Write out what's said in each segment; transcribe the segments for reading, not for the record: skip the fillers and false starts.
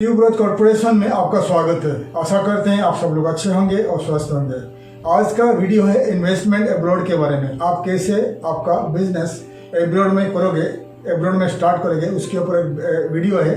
New growth corporation में आपका स्वागत है। आशा करते हैं आप सब लोग अच्छे होंगे और स्वस्थ होंगे। आज का वीडियो है इन्वेस्टमेंट एब्रॉड के बारे में। आप कैसे आपका बिजनेस एब्रॉड में करोगे, एब्रॉड में स्टार्ट करोगे, उसके ऊपर एक वीडियो है।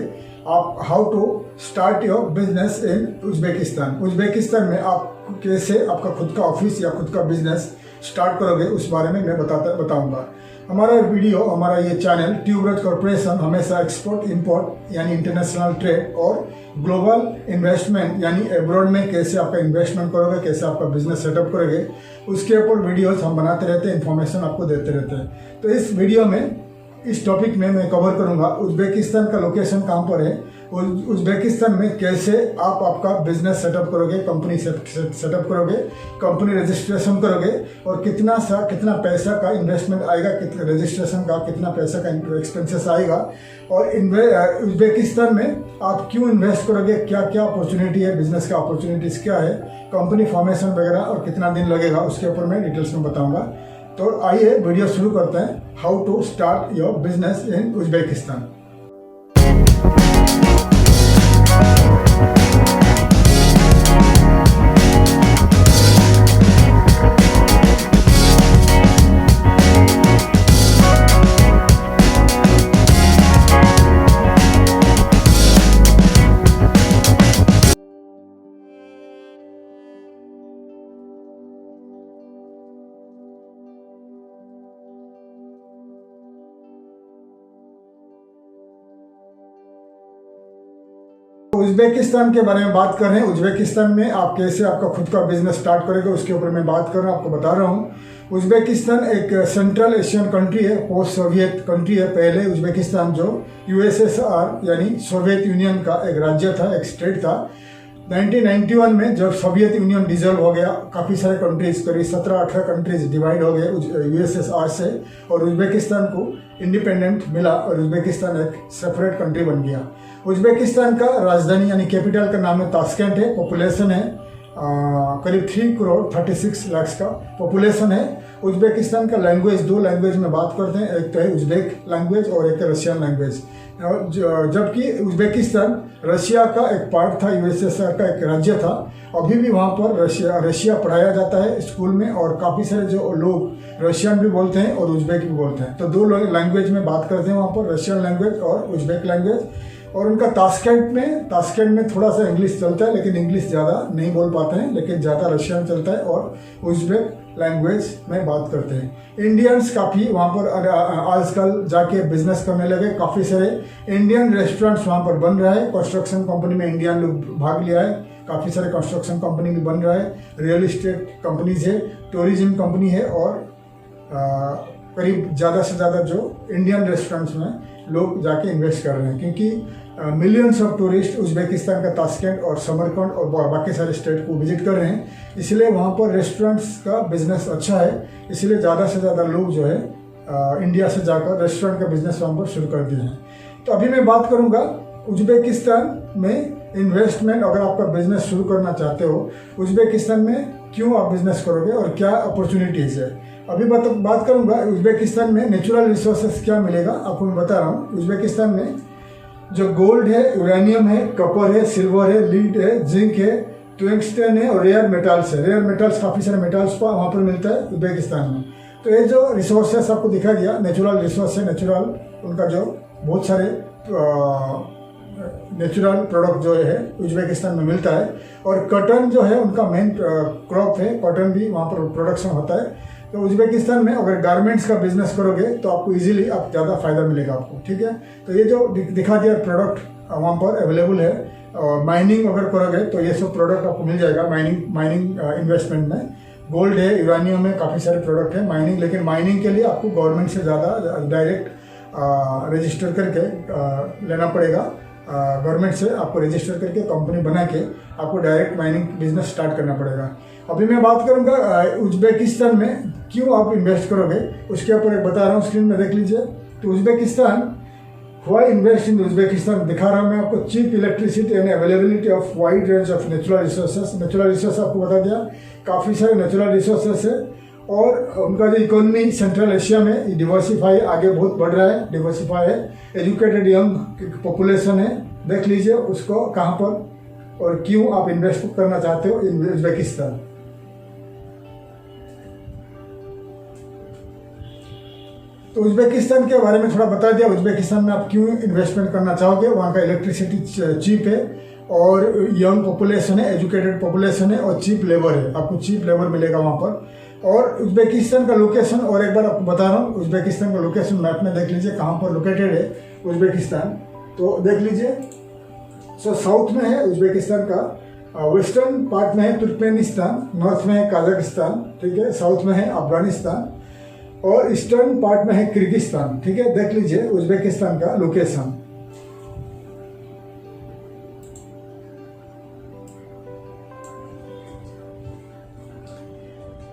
आप how to start your business in Uzbekistan. Uzbekistan में आप कैसे आपका खुद का ऑफिस या खुद का बिजनेस स्टार्ट करोगे उस बारे में मैं बताऊंगा। हमारा वीडियो, हमारा ये चैनल ट्यूब ग्रोथ कॉर्पोरेशन हमेशा एक्सपोर्ट इंपोर्ट यानी इंटरनेशनल ट्रेड और ग्लोबल इन्वेस्टमेंट यानी एब्रॉड में कैसे आपका इन्वेस्टमेंट करोगे, कैसे आपका बिजनेस सेटअप करोगे, उसके ऊपर वीडियोस हम बनाते रहते हैं, इन्फॉर्मेशन आपको देते रहते हैं। तो इस वीडियो में, इस टॉपिक में मैं कवर करूंगा उज्बेकिस्तान का लोकेशन कहाँ पर है, उज्बेकिस्तान में कैसे आप आपका बिजनेस सेटअप करोगे, कंपनी सेटअप करोगे, कंपनी रजिस्ट्रेशन करोगे और कितना पैसा का इन्वेस्टमेंट आएगा, रजिस्ट्रेशन का कितना पैसा का एक्सपेंसेस आएगा और उज्बेकिस्तान में आप क्यों इन्वेस्ट करोगे, क्या क्या अपॉर्चुनिटी है, बिजनेस का अपॉर्चुनिटीज़ क्या है, कंपनी फॉर्मेशन वगैरह और कितना दिन लगेगा, उसके ऊपर मैं डिटेल्स में बताऊँगा। तो आइए वीडियो शुरू करते हैं। How to start your business in Uzbekistan. Uzbekistan के बारे में बात कर रहे हैं। उज्बेकिस्तान में आप कैसे आपका खुद का बिजनेस स्टार्ट करेंगे उसके ऊपर मैं बात कर रहा हूँ, आपको बता रहा हूँ। उज्बेकिस्तान एक सेंट्रल एशियन कंट्री है, पोस्ट सोवियत कंट्री है। पहले उज्बेकिस्तान जो यूएसएसआर यानी सोवियत यूनियन का एक राज्य था, एक स्टेट था। 1991 में जब सोवियत यूनियन डिजोल्व हो गया, काफ़ी सारे कंट्रीज, करीब 17-18 कंट्रीज डिवाइड हो गए यूएसएसआर से और उज्बेकिस्तान को इंडिपेंडेंट मिला और उज्बेकिस्तान एक सेपरेट कंट्री बन गया। उज्बेकिस्तान का राजधानी यानी कैपिटल का नाम है ताशकेंट है। पॉपुलेशन है करीब 3,36,00,000 का पॉपुलेशन है। उज्बेकिस्तान का लैंग्वेज, दो लैंग्वेज में बात करते हैं, एक तो है उज्बेक लैंग्वेज और एक है रशियन लैंग्वेज। जबकि उज्बेकिस्तान रशिया का एक पार्ट था, यूएसएसआर का एक राज्य था। अभी भी वहाँ पर रशिया पढ़ाया जाता है स्कूल में और काफ़ी सारे जो लोग रशियन भी बोलते हैं और उज्बेक भी बोलते हैं। तो दो लैंग्वेज में बात करते हैं वहाँ पर, रशियन लैंग्वेज और उज्बेक लैंग्वेज। और उनका ताशकेंट में थोड़ा सा इंग्लिश चलता है, लेकिन इंग्लिश ज़्यादा नहीं बोल पाते हैं, लेकिन ज़्यादा रशियन चलता है और उज्बेक लैंग्वेज में बात करते हैं। इंडियंस काफ़ी वहाँ पर आजकल जाके बिजनेस करने लगे। काफ़ी सारे इंडियन रेस्टोरेंट्स वहाँ पर बन रहा है। कंस्ट्रक्शन कंपनी में इंडियन लोग भाग लिया है, काफ़ी सारे कंस्ट्रक्शन कंपनी भी बन रहा है, रियल इस्टेट कंपनीज है, टूरिज्म कंपनी है और करीब ज़्यादा से ज़्यादा जो इंडियन रेस्टोरेंट्स में लोग जाके इन्वेस्ट कर रहे हैं, क्योंकि मिलियंस ऑफ टूरिस्ट उज्बेकिस्तान का ताशकेंट और समरकंद और बाकी सारे स्टेट को विजिट कर रहे हैं। इसलिए वहाँ पर रेस्टोरेंट्स का बिजनेस अच्छा है, इसलिए ज़्यादा से ज़्यादा लोग जो है इंडिया से जाकर रेस्टोरेंट का बिजनेस वहाँ पर शुरू कर दिए हैं। तो अभी मैं बात करूँगा उज्बेकिस्तान में इन्वेस्टमेंट। अगर आपका बिजनेस शुरू करना चाहते हो उज्बेकिस्तान में, क्यों आप बिजनेस करोगे और क्या अपॉर्चुनिटीज़ है, अभी बात करूँगा। उज्बेकिस्तान में नेचुरल रिसोर्सेज क्या मिलेगा आपको मैं बता रहा हूँ। उज्बेकिस्तान में जो गोल्ड है, यूरेनियम है, कॉपर है, सिल्वर है, लीड है, जिंक है, टंगस्टन है और रेयर मेटल्स है। रेयर मेटल्स, काफ़ी सारे मेटल्स पर वहाँ पर मिलता है उज्बेकिस्तान में। तो ये जो रिसोर्सेस आपको दिखा गया, नेचुरल रिसोर्स है, नेचुरल उनका जो बहुत सारे नेचुरल प्रोडक्ट जो है उज्बेकिस्तान में मिलता है। और कॉटन जो है उनका मेन क्रॉप है, कॉटन भी वहाँ पर प्रोडक्शन होता है। तो उज्बेकिस्तान में अगर गारमेंट्स का बिजनेस करोगे तो आपको इजीली ज़्यादा फायदा मिलेगा आपको, ठीक है। तो ये जो दिखा दिया प्रोडक्ट वहाँ पर अवेलेबल है। और माइनिंग अगर करोगे तो ये सब प्रोडक्ट आपको मिल जाएगा माइनिंग इन्वेस्टमेंट में। गोल्ड है, यूरेनियम है, काफ़ी सारे प्रोडक्ट है माइनिंग। लेकिन माइनिंग के लिए आपको गवर्नमेंट से ज़्यादा डायरेक्ट रजिस्टर करके लेना पड़ेगा। गवर्नमेंट से आपको रजिस्टर करके कंपनी बना के आपको डायरेक्ट माइनिंग बिजनेस स्टार्ट करना पड़ेगा। अभी मैं बात करूंगा उज्बेकिस्तान में क्यों आप इन्वेस्ट करोगे, उसके ऊपर एक बता रहा हूँ, स्क्रीन में देख लीजिए। तो Uzbekistan, why invest in Uzbekistan, दिखा रहा हूँ मैं आपको। Cheap electricity and availability of wide range of natural resources. Natural resource आपको बता दिया, काफ़ी सारे नेचुरल रिसोर्सेस है और उनका जो इकोनॉमी सेंट्रल एशिया में डिवर्सिफाई आगे बहुत बढ़ रहा है, डिवर्सिफाई है। एजुकेटेड यंग पॉपुलेशन है, देख लीजिए उसको कहाँ पर और क्यों आप इन्वेस्ट करना चाहते हो इन उज्बेकिस्तान। तो उज्बेकिस्तान के बारे में थोड़ा बता दिया, उज्बेकिस्तान में आप क्यों इन्वेस्टमेंट करना चाहोगे। वहाँ का इलेक्ट्रिसिटी चीप है और यंग पॉपुलेशन है, एजुकेटेड पॉपुलेशन है और चीप लेबर है, आपको चीप लेबर मिलेगा वहाँ पर। और उज्बेकिस्तान का लोकेशन और एक बार आपको बता रहा हूँ, उज्बेकिस्तान का लोकेशन मैप में देख लीजिए कहाँ पर लोकेटेड है उज्बेकिस्तान, तो देख लीजिए। सो साउथ में है उज्बेकिस्तान का, वेस्टर्न पार्ट में है तुर्कमेनिस्तान, नॉर्थ में है कजाकिस्तान, ठीक है, साउथ में है अफगानिस्तान और ईस्टर्न पार्ट में है किर्गिस्तान, ठीक है। देख लीजिए उज्बेकिस्तान का लोकेशन।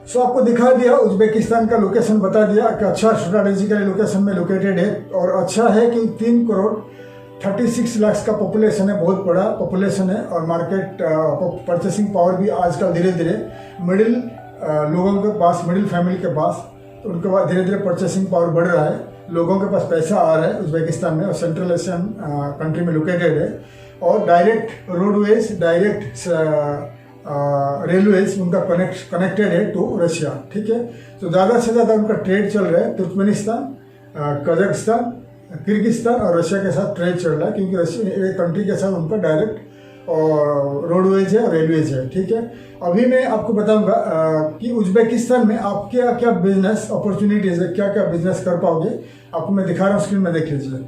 सो आपको दिखा दिया उज्बेकिस्तान का लोकेशन, बता दिया कि अच्छा स्ट्रेटेजिकली लोकेशन में लोकेटेड है और अच्छा है कि 3 करोड़ 36 लाख का पॉपुलेशन है, बहुत बड़ा पॉपुलेशन है और मार्केट परचेसिंग पावर भी आजकल धीरे धीरे मिडिल लोगों के पास, मिडिल फैमिली के पास, तो उनके पास धीरे धीरे परचेसिंग पावर बढ़ रहा है, लोगों के पास पैसा आ रहा है उज्बेकिस्तान में और सेंट्रल एशियन कंट्री में लोकेटेड है। और डायरेक्ट रोडवेज, डायरेक्ट रेलवेज उनका कनेक्टेड है टू रशिया, ठीक है। तो ज़्यादा से ज़्यादा उनका ट्रेड चल रहा है तुर्कमेनिस्तान, कजाकिस्तान, किर्गिस्तान और रशिया के साथ ट्रेड चल रहा है, क्योंकि रशिया एक कंट्री के साथ उनका डायरेक्ट और रोडवेज है और रेलवेज है, ठीक है। अभी मैं आपको बताऊंगा कि उज्बेकिस्तान में आप क्या क्या बिजनेस अपॉर्चुनिटीज़ है, क्या क्या बिजनेस कर पाओगे, आपको मैं दिखा रहा हूँ स्क्रीन में, देख लीजिए।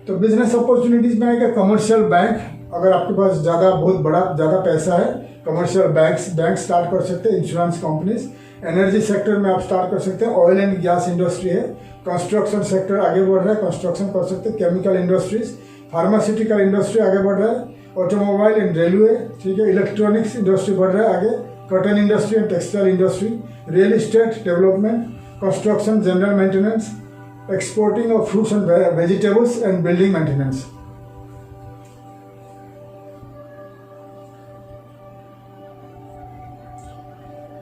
तो बिजनेस अपॉर्चुनिटीज़ में आएगा कमर्शियल बैंक, अगर आपके पास ज़्यादा पैसा है, कमर्शियल बैंक स्टार्ट कर सकते हैं, इंश्योरेंस कंपनीज, एनर्जी सेक्टर में आप स्टार्ट कर सकते हैं, ऑयल एंड गैस इंडस्ट्री है, कंस्ट्रक्शन सेक्टर आगे बढ़ रहा है, कंस्ट्रक्शन कर सकते हैं, केमिकल इंडस्ट्रीज, फार्मास्यूटिकल इंडस्ट्री आगे बढ़ रहा है, ऑटोमोबाइल एंड रेलवे, ठीक है, इलेक्ट्रॉनिक्स इंडस्ट्री बढ़ रहा है आगे, cotton industry and textile industry, real estate development, construction, general maintenance, exporting of fruits and vegetables and building maintenance.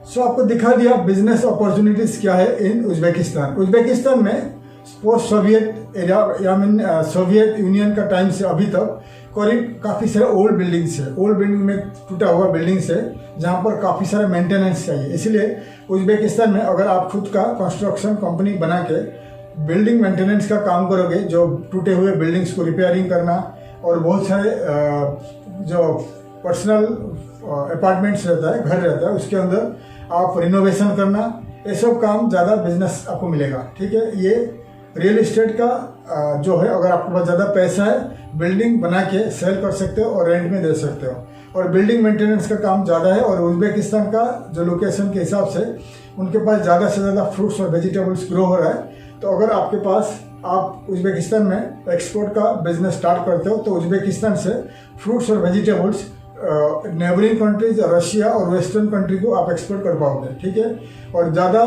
So आपको दिखा दिया बिजनेस अपॉर्चुनिटीज क्या है इन उज्बेकिस्तान। उज्बेकिस्तान में पोस्ट सोवियत एरिया या मीन सोवियत यूनियन का time से अभी तक करीब काफ़ी सारे ओल्ड बिल्डिंग्स है, ओल्ड बिल्डिंग में टूटा हुआ बिल्डिंग्स है जहाँ पर काफ़ी सारे मेंटेनेंस चाहिए। इसलिए उज्बेकिस्तान में अगर आप खुद का कंस्ट्रक्शन कंपनी बना के बिल्डिंग मेंटेनेंस का काम करोगे, जो टूटे हुए बिल्डिंग्स को रिपेयरिंग करना और बहुत सारे जो पर्सनल अपार्टमेंट्स रहता है, घर रहता है, उसके अंदर आप रिनोवेशन करना, ये सब काम ज़्यादा बिजनेस आपको मिलेगा, ठीक है। ये रियल इस्टेट का जो है, अगर आपके पास ज़्यादा पैसा है, बिल्डिंग बना के सेल कर सकते हो और रेंट में दे सकते हो, और बिल्डिंग मेंटेनेंस का काम ज़्यादा है। और उज्बेकिस्तान का जो लोकेशन के हिसाब से उनके पास ज़्यादा से ज़्यादा फ्रूट्स और वेजिटेबल्स ग्रो हो रहा है। तो अगर आपके पास, आप उज्बेकिस्तान में एक्सपोर्ट का बिजनेस स्टार्ट करते हो, तो उज्बेकिस्तान से फ्रूट्स और वेजिटेबल्स नेबरिंग कंट्रीज, रशिया और वेस्टर्न कंट्री को आप एक्सपोर्ट कर पाओगे, ठीक है। और ज़्यादा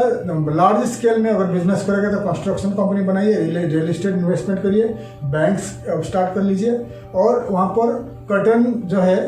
लार्ज स्केल में अगर बिजनेस करेंगे तो कंस्ट्रक्शन कंपनी बनाइए, रियल इस्टेट इन्वेस्टमेंट करिए, बैंक्स स्टार्ट कर लीजिए, और वहाँ पर कॉटन जो है,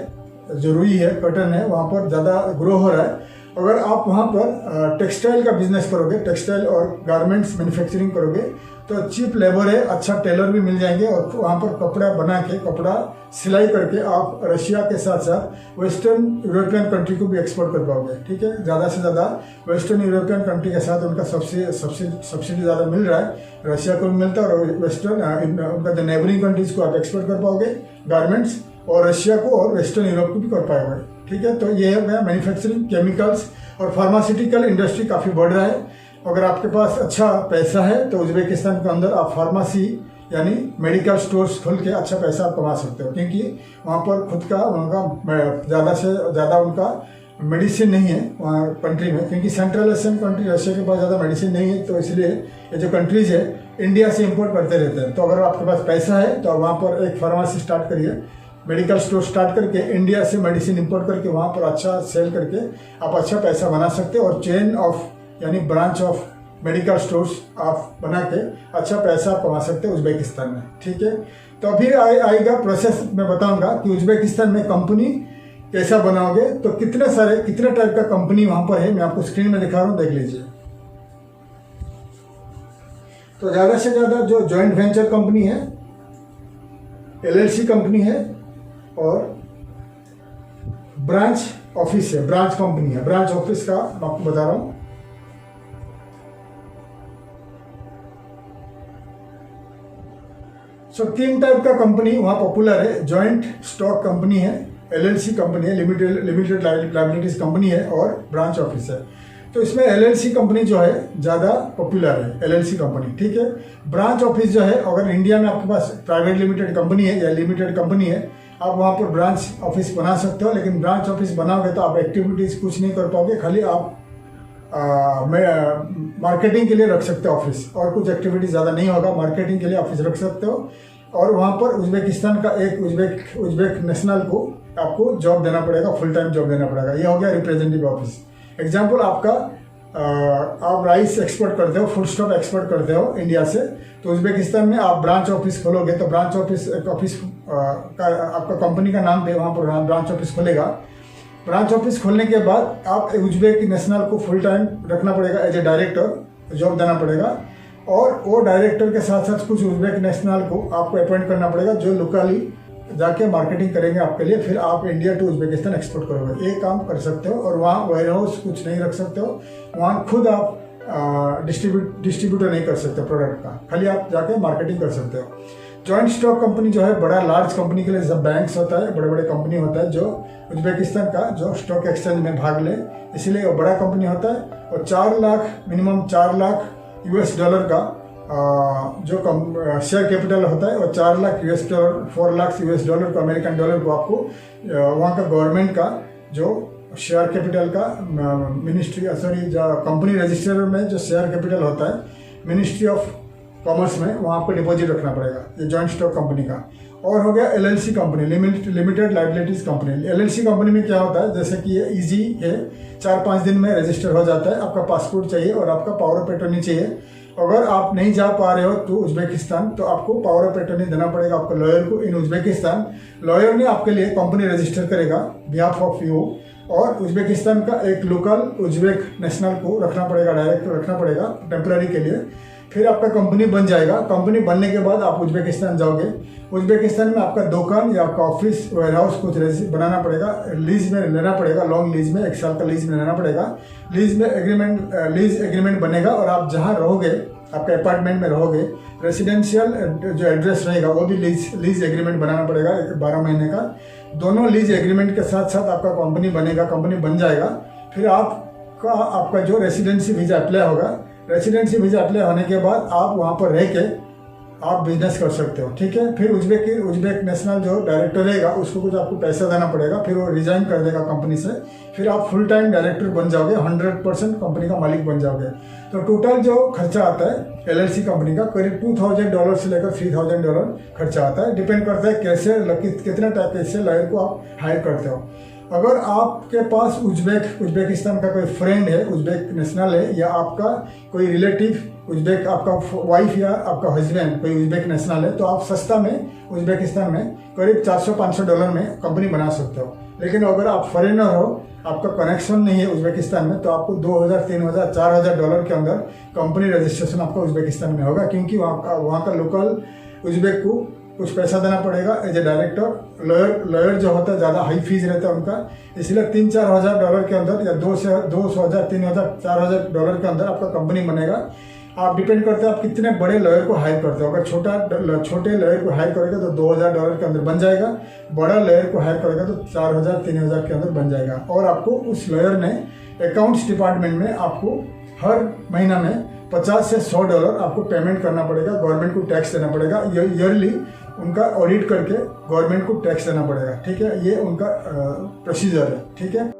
जो रुई है, कॉटन है, वहाँ पर ज़्यादा ग्रो हो रहा है। अगर आप वहाँ पर टेक्सटाइल का बिजनेस करोगे, टेक्सटाइल और गारमेंट्स मैन्युफैक्चरिंग करोगे, तो चीप लेबर है, अच्छा टेलर भी मिल जाएंगे, और वहाँ पर कपड़ा बना के, कपड़ा सिलाई करके आप रशिया के साथ साथ वेस्टर्न यूरोपियन कंट्री को भी एक्सपोर्ट कर पाओगे, ठीक है। ज़्यादा से ज़्यादा वेस्टर्न यूरोपियन कंट्री के साथ उनका सब्सिडी ज़्यादा मिल रहा है, रशिया को भी मिलता है, और वेस्टर्न उनका जो नेबरिंग कंट्रीज को आप एक्सपोर्ट कर पाओगे गारमेंट्स, और रशिया को और वेस्टर्न यूरोप को भी कर पाओगे, ठीक है। तो ये है मैन्युफैक्चरिंग, केमिकल्स और फार्मास्यूटिकल इंडस्ट्री काफ़ी बढ़ रहा है। अगर आपके पास अच्छा पैसा है तो उज्बेकिस्तान के अंदर आप फार्मेसी यानी मेडिकल स्टोर्स खोल के अच्छा पैसा आप कमा सकते हो, क्योंकि वहाँ पर खुद का उनका ज़्यादा से ज़्यादा उनका मेडिसिन नहीं है वहाँ कंट्री में, क्योंकि सेंट्रल एशियन कंट्री, रशिया के पास ज़्यादा मेडिसिन नहीं है, तो इसलिए ये जो कंट्रीज़ है इंडिया से इम्पोर्ट करते रहते हैं। तो अगर आपके पास पैसा है तो वहाँ पर एक फार्मेसी स्टार्ट करिए, मेडिकल स्टोर स्टार्ट करके इंडिया से मेडिसिन इंपोर्ट करके वहाँ पर अच्छा सेल करके आप अच्छा पैसा बना सकते हो, और चेन ऑफ यानी ब्रांच ऑफ मेडिकल स्टोर्स आप बना के अच्छा पैसा कमा सकते हैं उज्बेकिस्तान में, ठीक है। तो अभी आएगा प्रोसेस, मैं बताऊंगा कि उज्बेकिस्तान में कंपनी कैसा बनाओगे। तो कितने टाइप का कंपनी वहाँ पर है, मैं आपको स्क्रीन में दिखा रहा हूँ, देख लीजिए। तो ज़्यादा से ज़्यादा जो जॉइंट वेंचर कंपनी है, एलएलसी कंपनी है और ब्रांच ऑफिस है, ब्रांच कंपनी है। ब्रांच ऑफिस का मैं आपको बता रहा हूँ। तीन टाइप का कंपनी वहाँ पॉपुलर है। जॉइंट स्टॉक कंपनी है, एलएलसी कंपनी है, लिमिटेड लायबिलिटीज कंपनी है और ब्रांच ऑफिस है। तो इसमें एलएलसी कंपनी जो है ज़्यादा पॉपुलर है, एलएलसी कंपनी, ठीक है। ब्रांच ऑफिस जो है, अगर इंडिया में आपके पास प्राइवेट लिमिटेड कंपनी है या लिमिटेड कंपनी है, आप वहाँ पर ब्रांच ऑफिस बना सकते हो। लेकिन ब्रांच ऑफिस बनाओगे तो आप एक्टिविटीज़ कुछ नहीं कर पाओगे, खाली आप मार्केटिंग के लिए रख सकते हो ऑफिस, और कुछ एक्टिविटी ज़्यादा नहीं होगा। मार्केटिंग के लिए ऑफिस रख सकते हो और वहाँ पर उज्बेकिस्तान का एक उज्बेक नेशनल को आपको जॉब देना पड़ेगा, फुल टाइम जॉब देना पड़ेगा। ये हो गया रिप्रेजेंटेटिव ऑफिस। एग्जाम्पल आपका, आप राइस एक्सपोर्ट करते हो, फूड स्टॉक एक्सपोर्ट करते हो इंडिया से, तो उज्बेकिस्तान में आप ब्रांच ऑफिस खोलोगे तो ब्रांच ऑफिस का आपका कंपनी का नाम पे वहाँ पर ब्रांच ऑफिस खोलेगा। ब्रांच ऑफिस खोलने के बाद आप उज्बेक नेशनल को फुल टाइम रखना पड़ेगा, एज ए डायरेक्टर जॉब देना पड़ेगा। और वो डायरेक्टर के साथ साथ कुछ उज्बेक नेशनल को आपको अपॉइंट करना पड़ेगा, जो लोकली जाके मार्केटिंग करेंगे आपके लिए। फिर आप इंडिया टू उज्बेकिस्तान एक्सपोर्ट करोगे, ये काम कर सकते हो। और वहाँ वेयर हाउस कुछ नहीं रख सकते हो, वहाँ खुद आप डिस्ट्रीब्यूटर नहीं कर सकते प्रोडक्ट का, खाली आप जाके मार्केटिंग कर सकते हो। जॉइंट स्टॉक कंपनी जो है बड़ा लार्ज कंपनी के लिए, जब बैंक्स होता है, बड़े बड़े कंपनी होता है जो उज्बेकिस्तान का जो स्टॉक एक्सचेंज में भाग ले, इसलिए वो बड़ा कंपनी होता है। और 4 lakh minimum 4 lakh US dollar का जो शेयर कैपिटल होता है, और 4 lakh US dollar, 4 lakh US dollar को, अमेरिकन डॉलर को आपको वहाँ का गवर्नमेंट का जो शेयर कैपिटल का मिनिस्ट्री, जो कंपनी रजिस्टर में जो शेयर कैपिटल होता है मिनिस्ट्री ऑफ कॉमर्स में, वहाँ पर डिपॉजिट रखना पड़ेगा, ये जॉइंट स्टॉक कंपनी का। और हो गया LLC company, limited liabilities company. LLC company में क्या होता है, जैसे कि ये इजी है, 4-5 दिन में रजिस्टर हो जाता है। आपका पासपोर्ट चाहिए और आपका पावर ऑफ अटॉर्नी चाहिए। अगर आप नहीं जा पा रहे हो तो उज्बेकिस्तान, तो आपको पावर ऑफ अटॉर्नी देना पड़ेगा आपको लॉयर को इन उज्बेकिस्तान। लॉयर ने आपके लिए कंपनी रजिस्टर करेगा बिहाफ ऑफ यू, और उज्बेकिस्तान का एक लोकल उज्बेक नेशनल को रखना पड़ेगा, डायरेक्टर रखना पड़ेगा टेम्पररी के लिए। फिर आपका कंपनी बन जाएगा। कंपनी बनने के बाद आप उज्बेकिस्तान जाओगे। उज्बेकिस्तान में आपका दुकान या आपका ऑफिस, वेयर हाउस कुछ बनाना पड़ेगा, लीज में लेना पड़ेगा, लॉन्ग लीज में, 1 साल का लीज में लेना पड़ेगा। लीज एग्रीमेंट बनेगा, और आप जहाँ रहोगे, आपके अपार्टमेंट में रहोगे, रेसिडेंशियल जो एड्रेस रहेगा वो भी लीज एग्रीमेंट बनाना पड़ेगा 12 महीने का। दोनों लीज एग्रीमेंट के साथ साथ आपका कंपनी बनेगा, कंपनी बन जाएगा। फिर आपका जो रेसिडेंसी वीज़ा अप्लाई होगा, रेसिडेंसी वीज़ा अप्लाई होने के बाद आप वहाँ पर रह के आप बिजनेस कर सकते हो, ठीक है। फिर उज्बेक नेशनल जो डायरेक्टर रहेगा उसको कुछ आपको पैसा देना पड़ेगा, फिर वो रिजाइन कर देगा कंपनी से। फिर आप फुल टाइम डायरेक्टर बन जाओगे, 100% कंपनी का मालिक बन जाओगे। तो टोटल जो खर्चा आता है एलएलसी कंपनी का, करीब $2000 से लेकर $3000 खर्चा आता है। डिपेंड करता है कैसे, कितने टाइप से लॉयर को आप हायर करते हो। अगर आपके पास उज्बेकिस्तान का कोई फ्रेंड है, उज्बेक नेशनल है, या आपका कोई रिलेटिव उज्बेक, आपका वाइफ या आपका हस्बैंड कोई उज्बेक नेशनल है, तो आप सस्ता में उज्बेकिस्तान में करीब $400-500 में कंपनी बना सकते हो। लेकिन अगर आप फॉरेनर हो, आपका कनेक्शन नहीं है उज्बेकिस्तान में, तो आपको $2000, $3000, $4000 के अंदर कंपनी रजिस्ट्रेशन आपका उज्बेकिस्तान में होगा, क्योंकि वहाँ का लोकल उज्बेक को कुछ पैसा देना पड़ेगा एज ए डायरेक्टर। लॉयर जो होता है ज़्यादा हाई फीस रहता है उनका, इसलिए $3-4 हज़ार के अंदर, या 200,000, 3,000, $4,000 के अंदर आपका कंपनी बनेगा। आप डिपेंड करते हैं आप कितने बड़े लॉयर को हायर करते हो। अगर छोटे लॉयर को हायर करेगा तो $2000 के अंदर बन जाएगा, बड़ा लॉयर को हायर करेगा तो 4000, 3000 के अंदर बन जाएगा। और आपको उस लॉयर ने अकाउंट्स डिपार्टमेंट में आपको हर महीना में $50 से $100 आपको पेमेंट करना पड़ेगा, गवर्नमेंट को टैक्स देना पड़ेगा। ईयरली उनका ऑडिट करके गवर्नमेंट को टैक्स देना पड़ेगा, ठीक है। ये उनका प्रोसीजर है, ठीक है।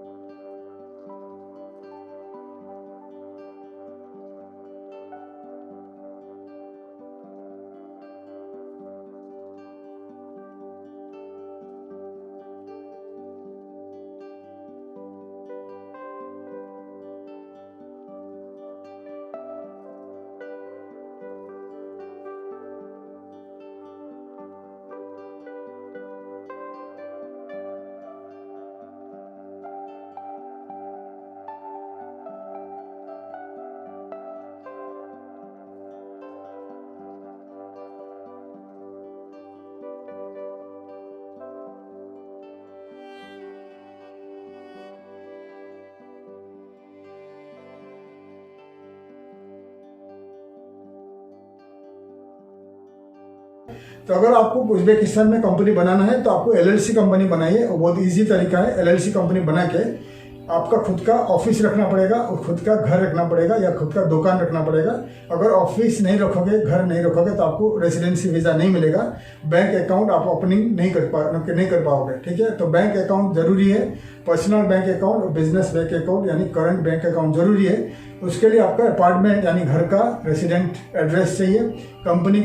तो अगर आपको उज्बेकिस्तान में कंपनी बनाना है तो आपको LLC कंपनी बनाइए, बहुत इजी तरीका है। LLC कंपनी बना के आपका खुद का ऑफिस रखना पड़ेगा और खुद का घर रखना पड़ेगा या खुद का दुकान रखना पड़ेगा। अगर ऑफिस नहीं रखोगे, घर नहीं रखोगे तो आपको रेजिडेंसी वीज़ा नहीं मिलेगा, बैंक अकाउंट आप ओपनिंग नहीं कर पाओगे। ठीक है, तो बैंक अकाउंट जरूरी है, पर्सनल बैंक अकाउंट और बिजनेस बैंक अकाउंट यानी करंट बैंक अकाउंट जरूरी है। उसके लिए आपका अपार्टमेंट यानी घर का रेजिडेंट एड्रेस चाहिए, कंपनी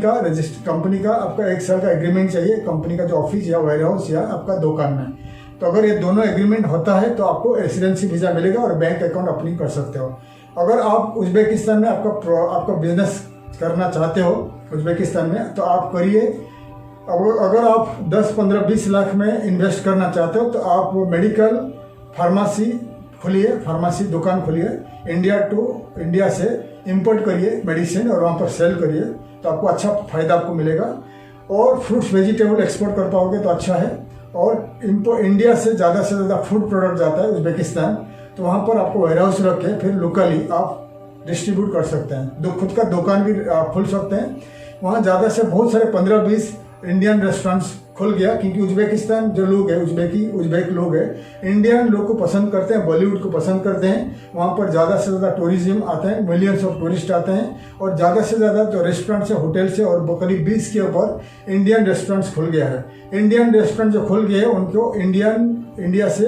का आपका 1 साल का एग्रीमेंट चाहिए, कंपनी का जो ऑफिस या वेयर हाउस या आपका दुकान में। तो अगर ये दोनों एग्रीमेंट होता है तो आपको रेसिडेंसी वीज़ा मिलेगा और बैंक अकाउंट ओपनिंग कर सकते हो। अगर आप उज्बेकिस्तान में आपका बिजनेस करना चाहते हो उज्बेकिस्तान में तो आप करिए। अगर आप 10, 15, 20 लाख में इन्वेस्ट करना चाहते हो तो आप मेडिकल फार्मेसी खोलिए, फार्मेसी दुकान खोलिए, इंडिया से इंपोर्ट करिए मेडिसिन और वहाँ पर सेल करिए तो आपको अच्छा फ़ायदा आपको मिलेगा। और फ्रूट्स वेजिटेबल एक्सपोर्ट कर पाओगे तो अच्छा है। और इंडिया से ज़्यादा फूड प्रोडक्ट जाता है उज्बेकिस्तान, तो वहाँ पर आपको वेयर हाउस रख के फिर लोकली आप डिस्ट्रीब्यूट कर सकते हैं। खुद का दुकान भी आप खोल सकते हैं। वहाँ ज़्यादा से बहुत सारे 15-20 इंडियन रेस्टोरेंट्स खुल गया, क्योंकि उज्बेकिस्तान जो लोग हैं उज्बेक लोग हैं, इंडियन लोग को पसंद करते हैं, बॉलीवुड को पसंद करते हैं। वहाँ पर ज़्यादा से ज़्यादा टूरिज्म आते हैं, मिलियंस ऑफ टूरिस्ट आते हैं और ज़्यादा से ज़्यादा जो रेस्टोरेंट्स है, होटल्स है और करीब 20 के ऊपर इंडियन रेस्टोरेंट्स खुल गया है। इंडियन रेस्टोरेंट जो खुल गए हैं उनको इंडिया से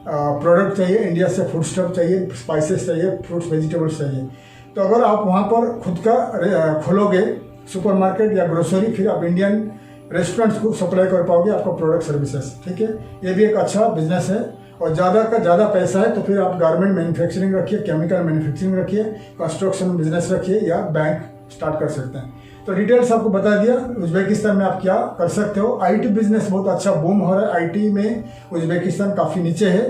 प्रोडक्ट चाहिए, इंडिया से फूड स्टफ चाहिए, स्पाइसेस चाहिए, फ्रूट्स वेजिटेबल्स चाहिए। तो अगर आप वहाँ पर खुद का खोलोगे सुपरमार्केट या ग्रोसरी, फिर आप इंडियन रेस्टोरेंट्स को सप्लाई कर पाओगे आपका प्रोडक्ट सर्विसेज। ठीक है, ये भी एक अच्छा बिजनेस है। और ज़्यादा का ज़्यादा पैसा है तो फिर आप गारमेंट मैन्युफैक्चरिंग रखिए, केमिकल मैन्युफैक्चरिंग रखिए, कंस्ट्रक्शन बिजनेस रखिए या बैंक स्टार्ट कर सकते हैं। तो डिटेल्स आपको बता दिया उज्बेकिस्तान में आप क्या कर सकते हो। IT बिजनेस बहुत अच्छा बूम हो रहा है, IT में उज्बेकिस्तान काफ़ी नीचे है।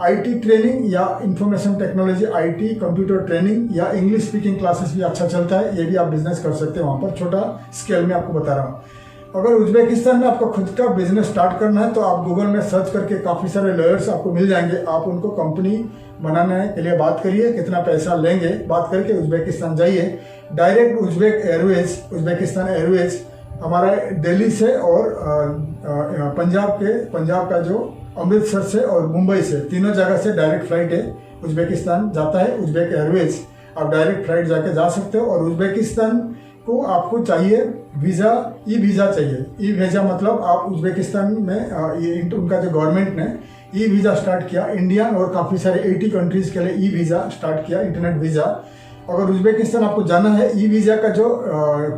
IT ट्रेनिंग या information technology, IT computer training या इंग्लिश स्पीकिंग क्लासेस भी अच्छा चलता है, ये भी आप बिजनेस कर सकते हैं वहाँ पर, छोटा स्केल में आपको बता रहा हूँ। अगर उज्बेकिस्तान में आपका खुद का बिजनेस स्टार्ट करना है तो आप गूगल में सर्च करके काफ़ी सारे लॉयर्स आपको मिल जाएंगे, आप उनको कंपनी बनाने के लिए बात करिए, कितना पैसा लेंगे, बात करके उज्बेकिस्तान जाइए। डायरेक्ट उज्बेकिस्तान एयरवेज हमारा दिल्ली से और पंजाब का जो अमृतसर से और मुंबई से, तीनों जगह से डायरेक्ट फ्लाइट है उज्बेकिस्तान जाता है, उज्बेक एयरवेज। आप डायरेक्ट फ्लाइट जाके जा सकते हो। और उज्बेकिस्तान को आपको चाहिए वीज़ा, ई वीज़ा चाहिए। ई वीज़ा मतलब आप उज्बेकिस्तान में उनका जो गवर्नमेंट ने ई वीज़ा स्टार्ट किया, इंडियन और काफ़ी सारे 80 कंट्रीज़ के लिए ई वीज़ा स्टार्ट किया, इंटरनेट वीज़ा। अगर उज्बेकिस्तान आपको जाना है, ई वीज़ा का जो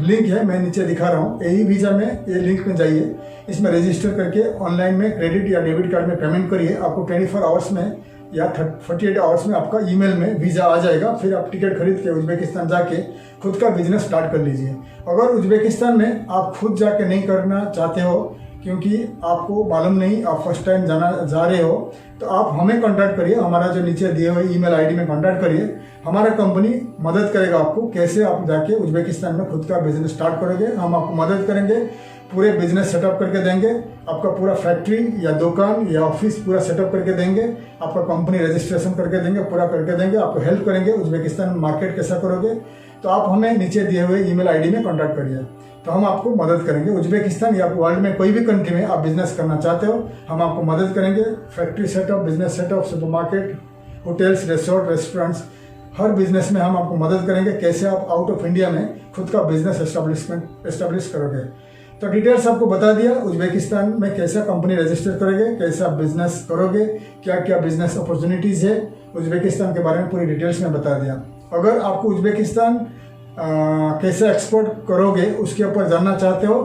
लिंक है मैं नीचे दिखा रहा हूँ, ई वीज़ा में ये लिंक में जाइए, इसमें रजिस्टर करके ऑनलाइन में क्रेडिट या डेबिट कार्ड में पेमेंट करिए। आपको 24 आवर्स में या 48 आवर्स में आपका ईमेल में वीज़ा आ जाएगा। फिर आप टिकट खरीद के उज्बेकिस्तान जाके खुद का बिजनेस स्टार्ट कर लीजिए। अगर उज्बेकिस्तान में आप खुद जाके नहीं करना चाहते हो क्योंकि आपको मालूम नहीं, आप फर्स्ट टाइम जा रहे हो, तो आप हमें कांटेक्ट करिए, हमारा जो नीचे दिए हुए ईमेल आईडी में कांटेक्ट करिए। हमारा कंपनी मदद करेगा आपको, कैसे आप जाके उज्बेकिस्तान में खुद का बिजनेस स्टार्ट करोगे। हम आपको मदद करेंगे, पूरे बिजनेस सेटअप करके देंगे, आपका पूरा फैक्ट्री या दुकान या ऑफिस पूरा सेटअप करके देंगे, आपका कंपनी रजिस्ट्रेशन करके देंगे, पूरा करके देंगे, आपको हेल्प करेंगे। उज्बेकिस्तान में मार्केट कैसा करोगे तो आप हमें नीचे दिए हुए ईमेल आईडी में कांटेक्ट करिए, तो हम आपको मदद करेंगे। उज्बेकिस्तान या वर्ल्ड में कोई भी कंट्री में आप बिजनेस करना चाहते हो, हम आपको मदद करेंगे। Factory setup, business setup, supermarket, hotels, resort, restaurants, हर बिजनेस में हम आपको मदद करेंगे, कैसे आप आउट ऑफ इंडिया में खुद का बिजनेस एस्टेब्लिश करोगे। तो डिटेल्स आपको बता दिया, उज्बेकिस्तान में कैसा कंपनी रजिस्टर करोगे, कैसे आप बिजनेस करोगे, क्या क्या बिजनेस अपॉर्चुनिटीज़ है, उज्बेकिस्तान के बारे में पूरी डिटेल्स में बता दिया। अगर आपको उज्बेकिस्तान कैसे एक्सपोर्ट करोगे उसके ऊपर जानना चाहते हो,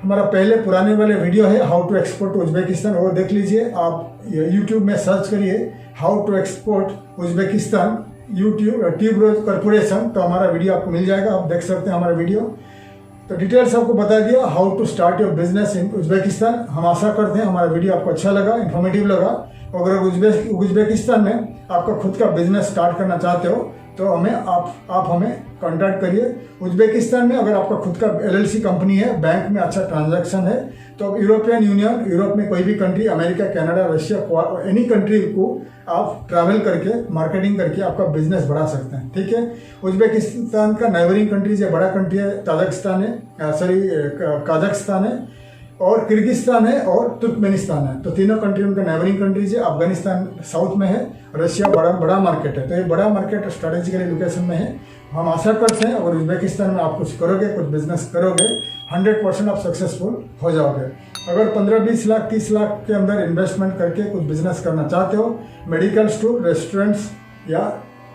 हमारा पहले पुराने वाले वीडियो है how to export to Uzbekistan, वो देख लीजिए। आप यूट्यूब में सर्च करिए how to export Uzbekistan, tube corporation, तो हमारा वीडियो आपको मिल जाएगा, आप देख सकते हैं हमारा वीडियो। तो डिटेल्स आपको बता दिया how to start your business in Uzbekistan. हम आशा करते हैं हमारा वीडियो आपको अच्छा लगा, इन्फॉर्मेटिव लगा। अगर उज्बेकिस्तान में आपका खुद का बिजनेस स्टार्ट करना चाहते हो तो आप हमें कांटेक्ट करिए। उज्बेकिस्तान में अगर आपका खुद का LLC कंपनी है, बैंक में अच्छा ट्रांजैक्शन है, तो आप यूरोपियन यूनियन, यूरोप में कोई भी country, America, Canada, Russia, any country को आप ट्रैवल करके, मार्केटिंग करके आपका बिजनेस बढ़ा सकते हैं। ठीक है, उज्बेकिस्तान का नेबरिंग कंट्रीज या बड़ा कंट्री है काजाकिस्तान है, और किर्गिस्तान है और तुर्कमेनिस्तान है। तो तीनों कंट्री उनका नेबरिंग कंट्रीज है। अफगानिस्तान साउथ में है, रशिया बड़ा मार्केट है। तो ये बड़ा मार्केट स्ट्रेटेजिकली लोकेशन में है। हम आशा करते हैं अगर उज्बेकिस्तान में आप कुछ करोगे, कुछ बिजनेस करोगे, 100% आप सक्सेसफुल हो जाओगे। अगर 15-20 लाख 30 लाख के अंदर इन्वेस्टमेंट करके कुछ बिजनेस करना चाहते हो, मेडिकल स्टोर, रेस्टोरेंट्स या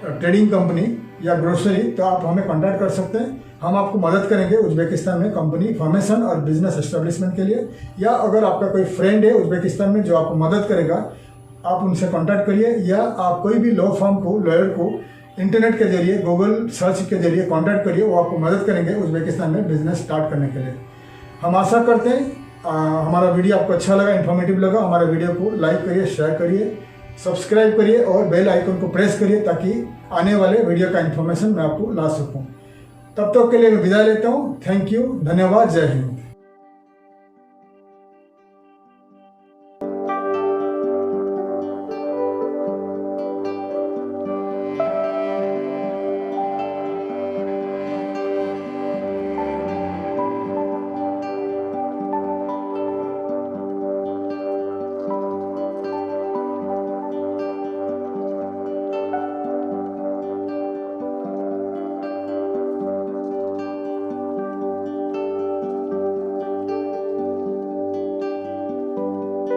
ट्रेडिंग कंपनी या ग्रोसरी, तो आप हमें कांटेक्ट कर सकते हैं। हम आपको मदद करेंगे उज्बेकिस्तान में कंपनी फॉर्मेशन और बिजनेस एस्टेब्लिशमेंट के लिए। या अगर आपका कोई फ्रेंड है उज्बेकिस्तान में जो आपको मदद करेगा, आप उनसे कांटेक्ट करिए। या आप कोई भी लॉ फर्म को, लॉयर को इंटरनेट के जरिए, गूगल सर्च के जरिए कांटेक्ट करिए, वो आपको मदद करेंगे उज्बेकिस्तान में बिजनेस स्टार्ट करने के लिए। हम आशा करते हैं हमारा वीडियो आपको अच्छा लगा, इन्फॉर्मेटिव लगा। हमारे वीडियो को लाइक करिए, शेयर करिए, सब्सक्राइब करिए और बेल आइकन को प्रेस करिए ताकि आने वाले वीडियो का इन्फॉर्मेशन मैं आपको ला सकूं। तब तक के लिए मैं विदा लेता हूं। थैंक यू, धन्यवाद, जय हिंद।